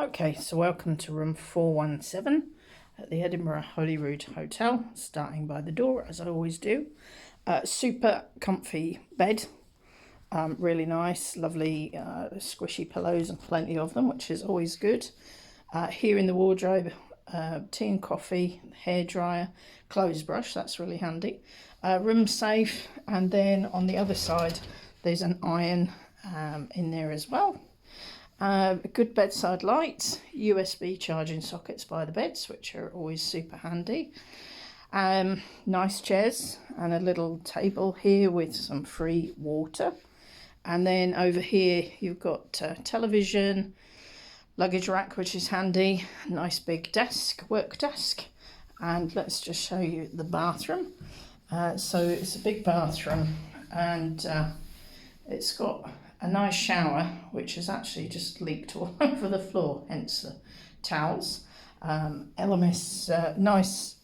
Okay, so welcome to room 417 at the Edinburgh Holyrood Hotel, starting by the door as I always do. Super comfy bed, really nice, lovely squishy pillows and plenty of them, which is always good. Here in the wardrobe, tea and coffee, hairdryer, clothes brush, that's really handy. Room safe, and then on the other side there's an iron in there as well. Good bedside light, USB charging sockets by the beds, which are always super handy. Nice chairs and a little table here with some free water. And then over here you've got television, luggage rack, which is handy, nice big desk, work desk. And let's just show you the bathroom. So it's a big bathroom, and it's got a nice shower, which has actually just leaked all over the floor, hence the towels. 𝐿MS, nice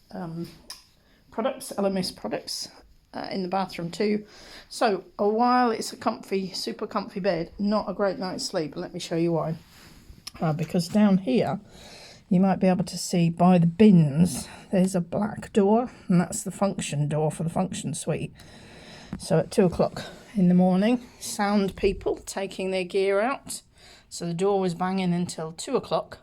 products, 𝐿MS products in the bathroom too. So while it's a comfy, super comfy bed, not a great night's sleep. Let me show you why. Because down here, you might be able to see by the bins, there's a black door, and that's the function door for the function suite. So at 2 o'clock in the morning, sound people taking their gear out. So the door was banging until 2 o'clock,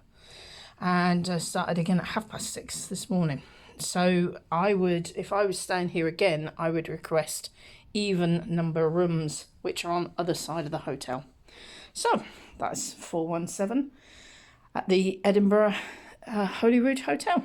and started again at 6:30 this morning. So I would, if I was staying here again, I would request even number rooms, which are on the other side of the hotel. So that's 417 at the Edinburgh Holyrood Hotel.